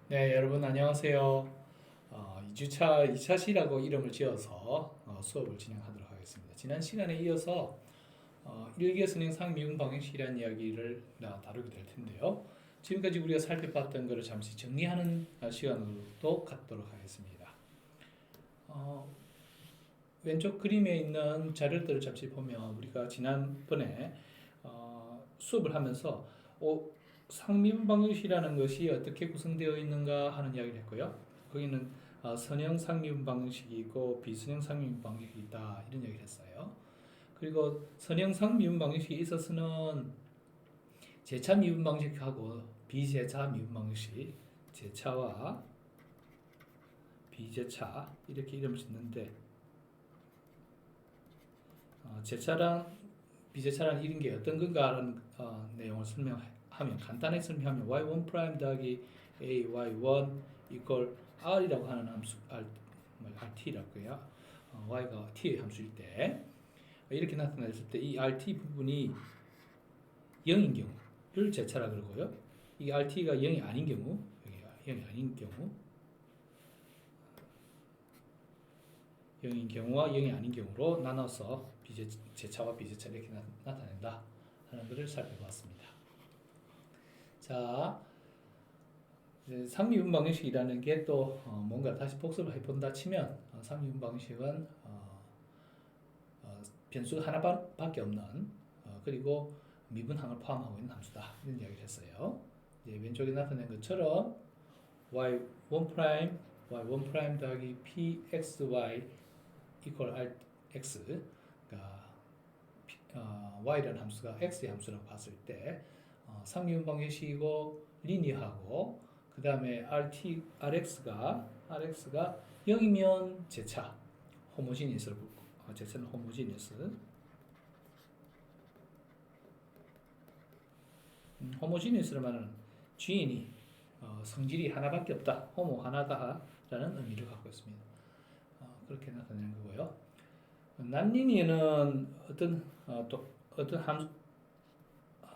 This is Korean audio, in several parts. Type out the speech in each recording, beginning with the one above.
네, 여러분 안녕하세요. 2주차 2차시라고 이름을 지어서 수업을 진행하도록 하겠습니다. 지난 시간에 이어서 일개 선행 상미분 방정식이라는 이야기를 다루게 될 텐데요. 지금까지 우리가 살펴봤던 것을 잠시 정리하는 시간으로도 갖도록 하겠습니다. 어, 왼쪽 그림에 있는 자료들을 잠시 보면 우리가 지난번에 수업을 하면서 상미분 방정식이라는 것이 어떻게 구성되어 있는가 하는 이야기를 했고요. 거기는 선형 상미분 방정식이 있고 비선형 상미분 방정식이 있다 이런 이야기를 했어요. 그리고 선형 상미분 방정식에 있어서는 제차 미분 방정식하고 비제차 미분 방정식, 제차와 비제차 이렇게 이름을 짓는데 제차랑 비제차라는 이런 게 어떤 건가라는 내용을 설명하면 간단하게 설명하면 y1' 더하기 a y1 이퀄 r이라고 하는 함수 rt라고요. y가 t의 함수일 때 이렇게 나타냈을 때 이 rt 부분이 0인 경우를 제차라 그러고요. 이 rt가 0이 아닌 경우, 0이 아닌 경우, 0인 경우와 0이 아닌 경우로 나눠서 제차와 비제차 이렇게 나타낸다 하는 것을 살펴봤습니다. 자, 상미분 방정식이라는 게 또 뭔가 다시 복습을 해본다 치면 상미분 방정식은 변수 하나밖에 없는 그리고 미분항을 포함하고 있는 함수다 이런 이야기를 했어요. 왼쪽에 나타낸 것처럼 y1' y1' 더하기 pxy equal rx 그러니까 y라는 함수가 x의 함수라고 봤을 때 상미분 방정식이고 리니어하고 그 다음에 rx가 0이면 제차 호모지니어스를 제차는 호모지니어스 호모지니어스를 말하는 주인이 성질이 하나밖에 없다 호모 하나다라는 의미를 갖고 있습니다. 그렇게 나타내는 거고요. 난리니어는 어떤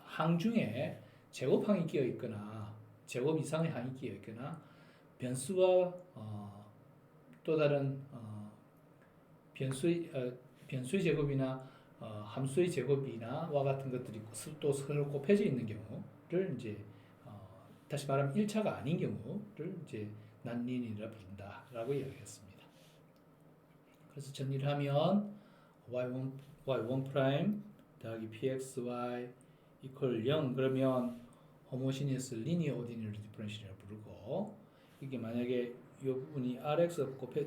항 중에 제곱항이 끼어 있거나 제곱 이상의 항이 끼어 있거나 변수와 또 다른 변수의 제곱이나 함수의 제곱이나 와 같은 것들이 또 서로 곱해져 있는 경우를 이제 다시 말하면 1차가 아닌 경우를 이제 난리니어라 부른다라고 이야기했습니다. 그래서 정리를 하면 y1' 더하기 pxy equal 0 그러면 호모시니어스 리니어 오디너리 디퍼런셜이라고 부르고 이게 만약에 이 부분이 rx 곱해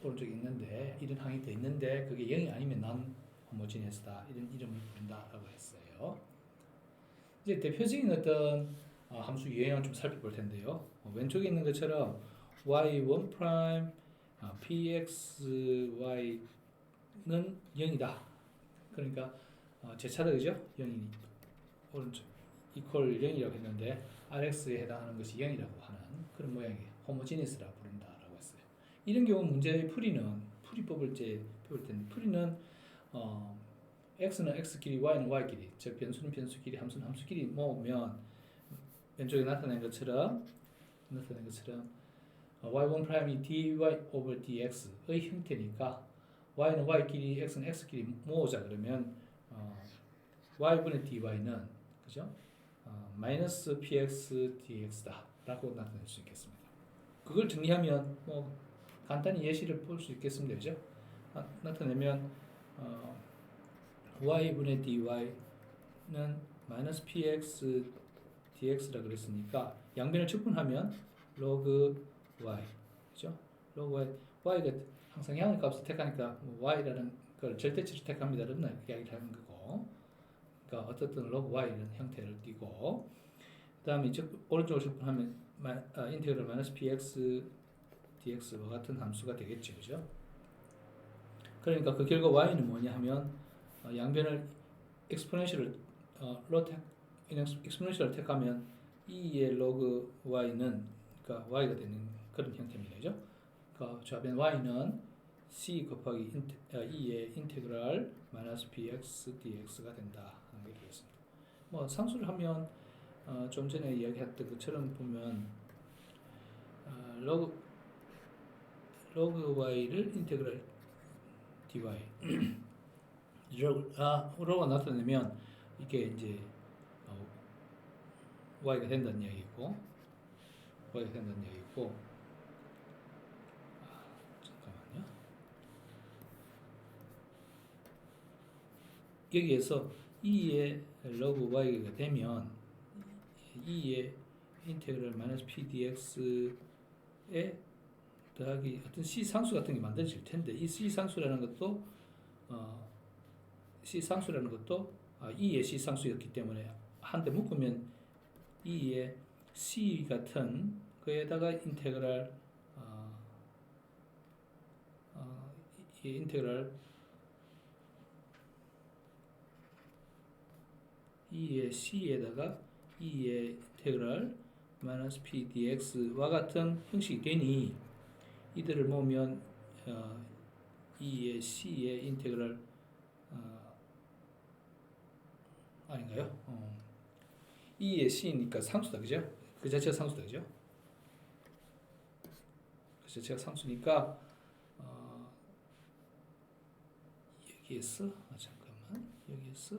오른쪽에 있는데 이런 항이 더 있는데 그게 0이 아니면 난 호모지니어스다 이런 이름을 부른다라고 했어요. 이제 대표적인 어떤 함수 유형을 좀 살펴볼 텐데요. 왼쪽에 있는 것처럼 y1' pxy는 0이다. 그러니까 제차다 그죠? 0이 오른쪽 이퀄 0이라고 했는데 rx에 해당하는 것이 0이라고 하는 그런 모양이에요. 호모지니스라고 부른다라고 했어요. 이런 경우 문제의 풀이 뽑을 때 풀이는 x는 x끼리 y는 y끼리 즉 변수는 변수끼리 함수는 함수끼리 모으면 왼쪽에 나타낸 것처럼 y1'이 dy over dx의 형태니까 y는 y끼리 x는 x끼리 모으자 그러면 y분의 dy는 그죠? 마이너스 px dx다 라고 나타낼 수 있겠습니다. 그걸 정리하면 뭐 간단히 예시를 볼 수 있겠습니다. 그죠? 나타내면 y분의 dy는 마이너스 px dx라 그랬으니까 양변을 측분하면 log y 그죠? log y y가 항상 양의 값을 택하니까 y라는 걸 절대치를 택합니다라는 이야기를 하는 거고 그러니까 어떻든 log y라는 형태를 띠고 그 다음에 오른쪽을 측분하면 인테그럴 마이너스 px dx와 같은 함수가 되겠죠. 그죠? 그러니까 그 결과 y는 뭐냐 하면 양변을 exponential을 exponential을 택하면 2의 log y는 그러니까 y가 되는 그런 형태입니다. 그죠? 그러니까 좌변 y는 c 곱하기 2의 인테그랄 마이너스 px dx가 된다 하는 게 되겠습니다. 뭐 상수를 하면 좀 전에 이야기했던 것처럼 보면 로그 y를 인테그랄 dy 로가 나타내면 이게 이제 y가 된다는 이야기고 잠깐만요. 여기에서 2의 로그 y가 되면 2의 인테그랄 마이너스 p dx에 더하기 어떤 c 상수 같은 게 만들어질 텐데 이 c 상수라는 것도 2의 c 상수였기 때문에 한데 묶으면 2의 c 같은 거에다가 인테그랄 이 인테그랄 2의 c에다가 2의 인테그랄 마이너스 p dx와 같은 형식이 되니 이들을 모으면 2의 c의 인테그랄 아닌가요? 2의 c니까 상수다, 그죠? 그 자체가 상수다, 그죠? 그 자체가 상수니까 여기에서 잠깐만 여기에서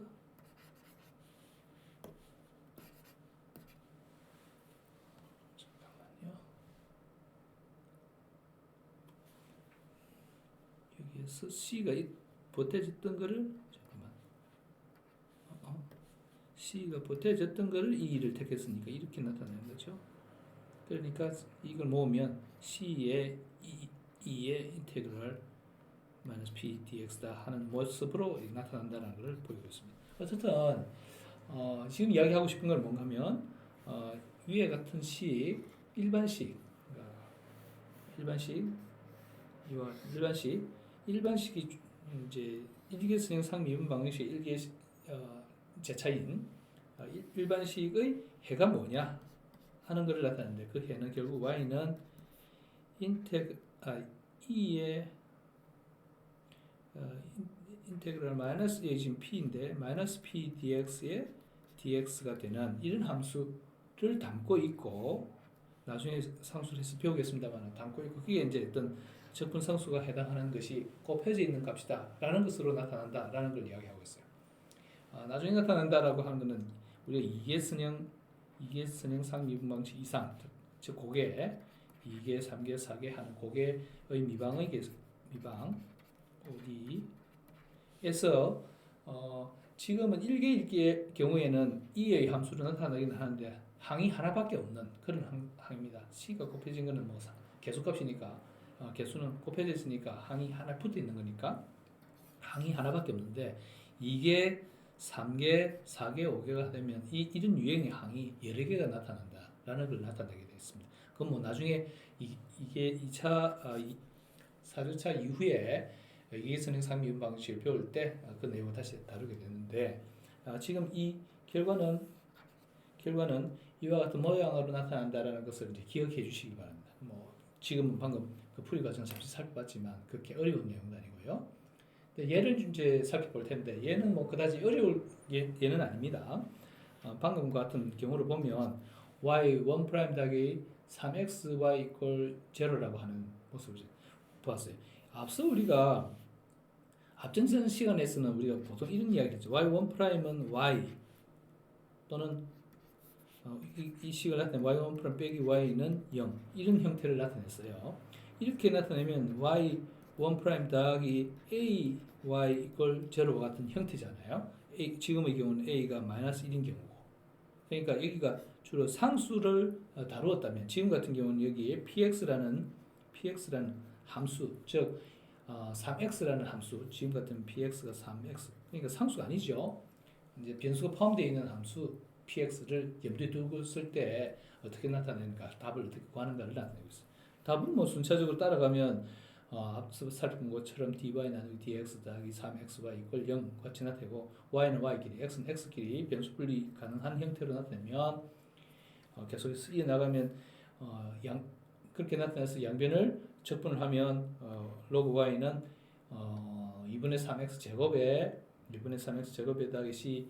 잠깐만요. 여기에서 c가 보태졌던 거를 잠깐만 c가 보태졌던 거를 2를 택했으니까 이렇게 나타내는 거죠. 그러니까 이걸 모으면 c의 2의 인테그랄 마이너스 p dx다 하는 모습으로 나타난다는 것을 보이고 있습니다. 어쨌든 지금 이야기하고 싶은 건 뭔가 하면 위에 같은 식 일반식이 이제 일개선형 상미분 방정식 일개 제차인 일반식의 해가 뭐냐 하는 것을 나타내는데 그 해는 결국 y는 e의 인테그랄 마이너스 a 지금 p인데 마이너스 p dx의 dx가 되는 이런 함수를 담고 있고 나중에 상수를 해서 배우겠습니다만 담고 있고 그게 이제 어떤 적분 상수가 해당하는 것이 곱해져 있는 값이다 라는 것으로 나타난다 라는 걸 이야기하고 있어요. 나중에 나타난다라고 하는 것은 우리가 이계선형 상미분 방식 이상 즉 고개 2개, 3개, 4개 하는 고개의 미방 어디에서 지금은 1개의 경우에는 2의 함수로 나타나긴 하는데 항이 하나밖에 없는 그런 항입니다. c가 곱해진 거는 뭐 개수값이니까 개수는 곱해져 있으니까 항이 하나 붙어 있는 거니까 항이 하나밖에 없는데 2개, 3개, 4개, 5개가 되면 이런 유형의 항이 여러 개가 나타난다라는 걸 나타내게 되겠습니다. 그건 뭐 나중에 이게 4주차 이후에 이계선형 상미분 방식을 배울 때 그 내용을 다시 다루게 되는데 지금 이 결과는 이와 같은 모양으로 나타난다라는 것을 이제 기억해 주시기 바랍니다. 뭐 지금은 방금 그 풀이 과정을 잠시 살펴봤지만 그렇게 어려운 내용은 아니고요. 얘를 이제 살펴볼 텐데 얘는 뭐 그다지 어려울 얘는 아닙니다. 방금과 같은 경우를 보면 y1' 더하기 3xy 이퀄 0라고 하는 모습을 보았어요. 앞서 우리가 앞전 시간에서는 우리가 보통 이런 이야기를 했죠. y1'은 y 또는 이 식을 나타낸 y1' 빼기 y는 0 이런 형태를 나타냈어요. 이렇게 나타내면 y1' 더하기 a y 이퀄 0와 같은 형태잖아요. 지금의 경우는 a가 마이너스 1인 경우고 그러니까 여기가 주로 상수를 다루었다면 지금 같은 경우는 여기에 px라는 함수 즉 3x라는 함수 지금 같은 px가 3x 그러니까 상수가 아니죠. 이제 변수가 포함되어 있는 함수 px를 염두에 두고 쓸 때 어떻게 나타내는가 답을 어떻게 구하는가를 나타내고 있어요. 답은 뭐 순차적으로 따라가면 앞서 살펴본 것처럼 dy 나누기 dx 더하기 3xy 이퀄 0 같이 나타내고 y는 y끼리 x는 x끼리 변수 분리 가능한 형태로 나타내면 계속해서 이어나가면 그렇게 나타내서 양변을 적분을 하면 로그 y는 2분의 3x 제곱에 2분의 3x 제곱에 더하기 c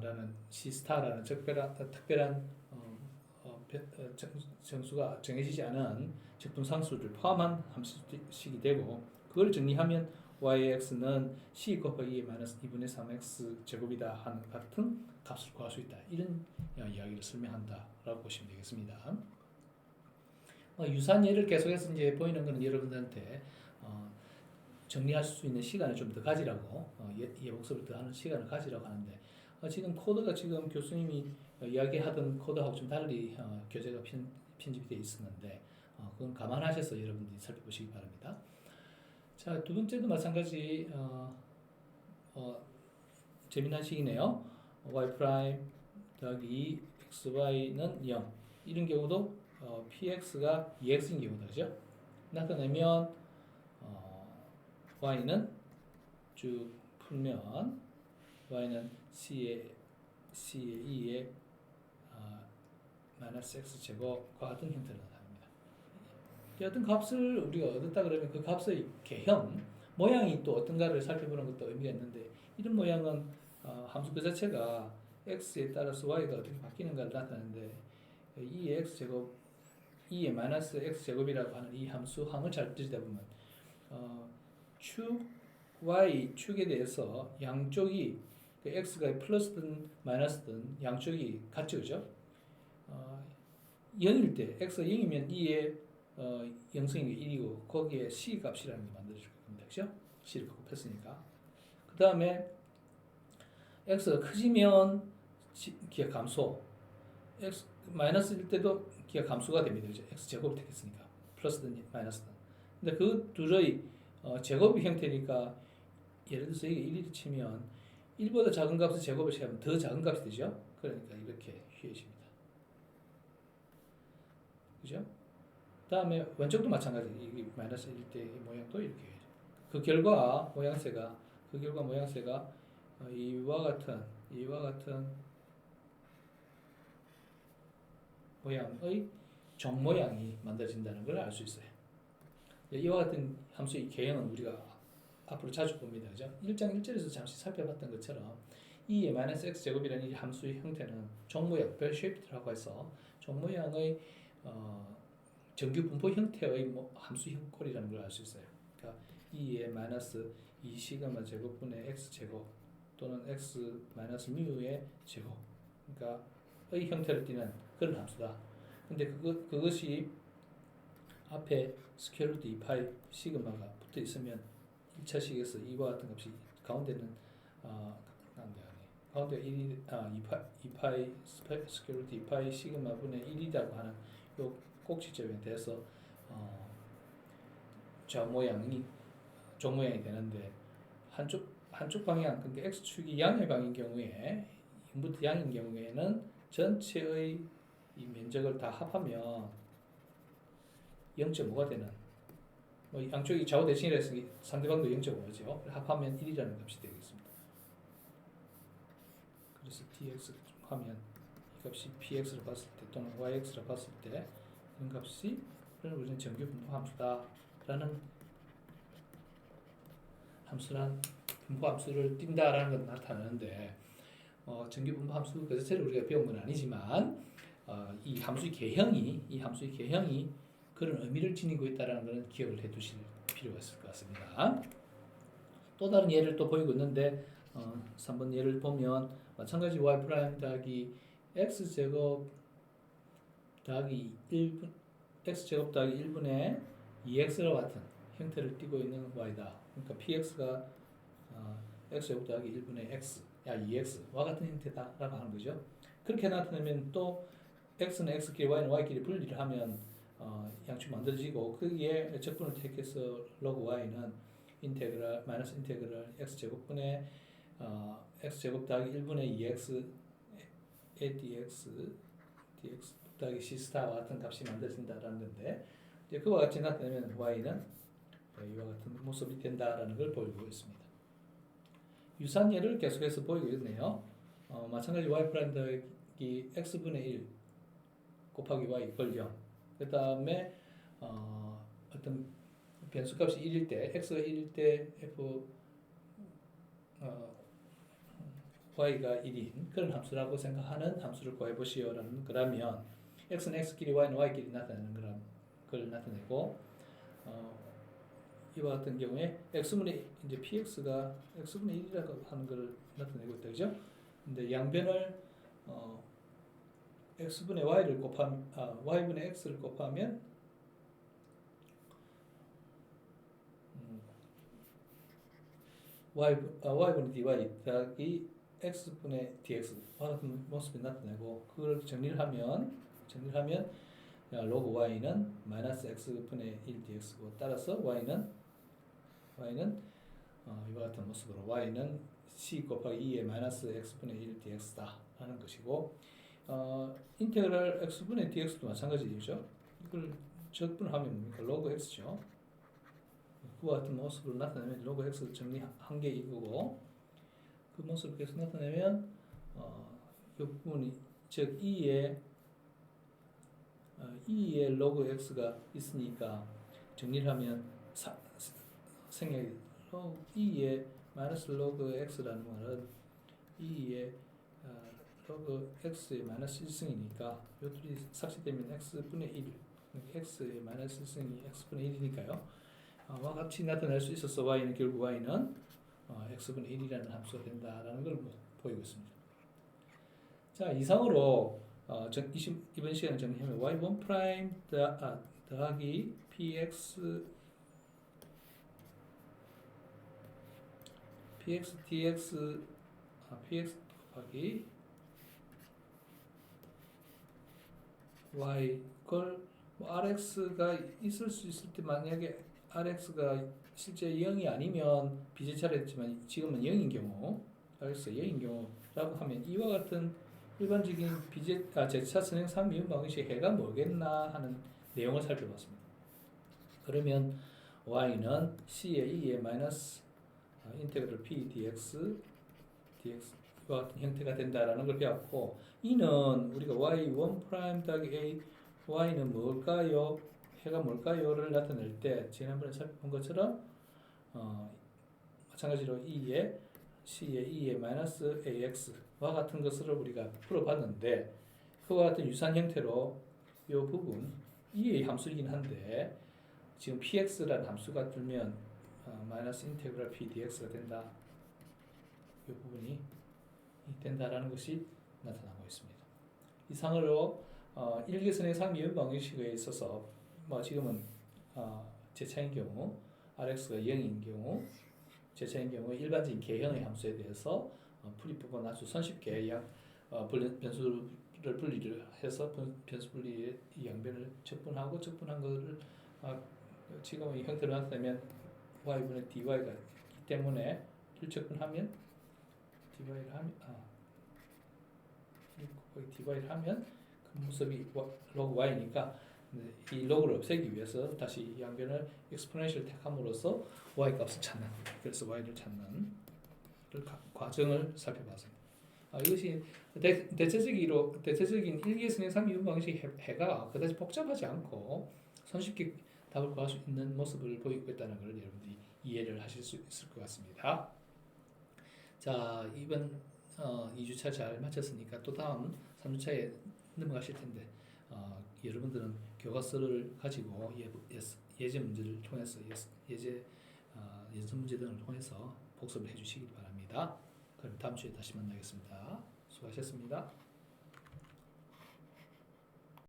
라는 c 스타라는 특별한 정수가 정해지지 않은 적분상수를 포함한 함수식이 되고 그걸 정리하면 yx는 c 곱하기 마이너스 2분의 3x 제곱이다 하는 같은 값을 구할 수 있다. 이런 이야기를 설명한다라고 보시면 되겠습니다. 유사한 예를 계속해서 이제 보이는 것은 여러분들한테 정리할 수 있는 시간을 좀 더 가지라고 예복습을 더 하는 시간을 가지라고 하는데 지금 코드가 지금 교수님이 이야기하던 코드하고 좀 달리 교재가 편집이 되어 있었는데 그건 감안하셔서 여러분들이 살펴보시기 바랍니다. 자, 두 번째도 마찬가지 재미난 식이네요. y 프라임 더하기 xy는 0 이런 경우도 px가 2x인 경우다 그죠? 나타내면 y는 쭉 풀면 y는 c의 2의 마이너스 x 제곱과 같은 형태로 나타납니다. 어떤 값을 우리가 얻었다 그러면 그 값의 개형, 모양이 또 어떤가를 살펴보는 것도 의미가 있는데 이런 모양은 함수 그 자체가 x에 따라서 y가 어떻게 바뀌는가를 나타내는데 2의 x 제곱, 2의 마이너스 x 제곱이라고 하는 이 함수항을 잘 뜨시다 보면 축 y축에 대해서 양쪽이 그 x가 플러스든 마이너스든 양쪽이 같죠, 그죠? 0일 때 x가 0이면 2의 영성이 1이고 거기에 c 값이라는 게 만들어질 겁니다, 그죠? c를 곱했으니까. 그 다음에 x가 커지면 기하 감소, x 마이너스일 때도 기하 감소가 됩니다, 그죠? x 제곱을 택했으니까 플러스든 마이너스든. 근데 그 둘의 제곱 형태니까 예를 들어서 이게 1을 치면 1보다 작은 값을 제곱을 취하면 더 작은 값이 되죠. 그러니까 이렇게 휘어집니다. 그죠? 다음에 왼쪽도 마찬가지. 이게 마이너스 1 때 모양도 이렇게 해야죠. 그 결과 모양새가 이와 같은 모양의 종 모양이 만들어진다는 걸 알 수 있어요. 이와 같은 함수의 개형은 우리가 앞으로 자주 봅니다. 그죠? 1장 1절에서 잠시 살펴봤던 것처럼 2의 마이너스 x 제곱이라는 이 함수의 형태는 종모양, 별 쉐이프라고 해서 종모양의 정규 분포 형태의 함수 형꼴이라는 걸 알 수 있어요. 그러니까 2의 마이너스 2 시그마 제곱분의 x 제곱 또는 x 마이너스 뮤의 제곱, 그러니까 의 형태를 띠는 그런 함수다. 근데 그것이 앞에 스퀘어 루트 2파이 시그마가 붙어 있으면 1차식에서 2와 같은 값이 가운데는 가운데 2파이 스퀘어 루트 2파이 시그마 분의 1이라고 하는 요 꼭지점에 대해서 좌 모양이 종 모양이 되는데 한쪽 방향, 그러니까 x축이 양의 방인 경우에 0부터 양인 경우에는 전체의 이 면적을 다 합하면 0.5가 되는, 양쪽이 좌우 대칭이라 해서 상대방도 0.5죠. 합하면 1이라는 값이 되겠습니다. 그래서 dx를 하면 이 값이 px를 봤을 때 또는 yx를 봤을 때 이런 값이 우리는 정규 분포 함수다라는 분포 함수를 띈다라는 걸 나타내는데 정규 분포 함수 그 자체를 우리가 배운 건 아니지만 이 함수의 개형이 그런 의미를 지니고 있다는 것은 기억을 해두실 필요가 있을 것 같습니다. 또 다른 예를 또 보이고 있는데 3번 예를 보면 마찬가지 y 프라임 더하기 x 제곱 더하기 1분 x 제곱 더하기 1분의 2x와 같은 형태를 띠고 있는 y다. 그러니까 px가 x 제곱 더하기 1분의 x 2x와 같은 형태다라고 하는 거죠. 그렇게 나타내면 또 x는 x끼리 y는 y끼리 분리를 하면 양축 만들어지고 거기에 적분을 택해서 log y는 인테그랄 마이너스 인테그랄 x 제곱분의 x 제곱 더하기 1분의 2x dx 더하기 c 스타와 같은 값이 만들어진다라는 건데 이제 그와 같이 나타내면 y는 이와 같은 모습이 된다라는 걸 보이고 있습니다. 유사한 예를 계속해서 보이고 있네요. 마찬가지 y 프라임 더하기 x분의 1 곱하기 y 이퀄 0. 그 다음에 어떤 변수값이 1일 때 x가 1일 때 f y가 1인 그런 함수라고 생각하는 함수를 구해보시오라는 거라면 x는 x끼리 y는 y끼리 나타내는 걸 나타내고 이와 같은 경우에 x분의 이제 px가 x분의 1이라고 하는 걸 나타내고 있다, 그죠? 근데 양변을 x분의 y를 곱하면 y분의 x를 곱하면 y분의 dy 더하기 x분의 dx와 같은 모습이 나타내고 그걸 정리를 하면 로그 y는 마이너스 x분의 1 dx고 따라서 y는 이와 같은 모습으로 y는 c 곱하기 2의 마이너스 x분의 1 dx다 라는 것이고 인테그랄 x분의 dx도 마찬가지죠. 이걸 적분하면 뭡니까? 로그 x죠. 그와 같은 모습으로 나타내면 로그 x 정리한 게 이거고 그 모습을 계속 나타내면 이 부분이 즉 2의 로그 x가 있으니까 정리를 하면 생략이 2의 마이너스 로그 x라는 말은 2의 로그 x의 마이너스 1승이니까 이 둘이 삭제되면 x분의 1 x의 마이너스 1승이 x분의 1이니까요. 와 같이 나타낼 수 있어서 y는 결국 y는 x분의 1이라는 함수가 된다라는 걸 보이고 있습니다. 자, 이상으로 이번 시간에 정리하면 y1 프라임 더하기 px dx px 곱하기 y 그걸 rx가 있을 수 있을 때 만약에 rx가 실제 0이 아니면 비제차를 했지만 지금은 0인 경우 rx가 0인 경우라고 하면 이와 같은 일반적인 제차 선행 3미분 방정식 해가 뭐겠나 하는 내용을 살펴봤습니다. 그러면 y는 c의 2의 마이너스 인테그럴 p dx와 같은 형태가 된다라는 걸 배웠고 이는 우리가 y1 프라임 더하기 a y는 뭘까요? 해가 뭘까요?를 나타낼 때 지난번에 살펴본 것처럼 마찬가지로 c의 2의 마이너스 ax와 같은 것을 우리가 풀어봤는데 그와 같은 유사한 형태로 이 부분 2의 함수이긴 한데 지금 px라는 함수가 들면 마이너스 인테그랄 p dx가 된다. 이 부분이 된다라는 것이 나타나고 있습니다. 이상으로 일개선의 상미분 방정식에 있어서 지금은 제차인 경우 rx가 0인 경우 제차인 경우 일반적인 개형의 함수에 대해서 풀이법은 아주 손쉽게 변수를 분리를 해서 변수 분리의 양변을 적분하고 적분한 것을 지금의 형태로 나타내면 y분의 dy가 있기 때문에 1적분하면 dy를 하면 그 모습이 로그 y니까 이 로그를 없애기 위해서 다시 양변을 exponential 택함으로써 y 값을 찾는 그래서 y를 찾는 과정을 살펴봤습니다. 이것이 대체적인 일개선의 3미분 방식 해가 그다지 복잡하지 않고 손쉽게 답을 구할 수 있는 모습을 보이고 있다는 걸 여러분들이 이해를 하실 수 있을 것 같습니다. 자, 이번 2주차 잘 마쳤으니까 또 다음 3주차에 넘어가실 텐데 여러분들은 교과서를 가지고 예제 문제를 통해서 예전 문제 등을 통해서 복습을 해주시기 바랍니다. 그럼 다음 주에 다시 만나겠습니다. 수고하셨습니다.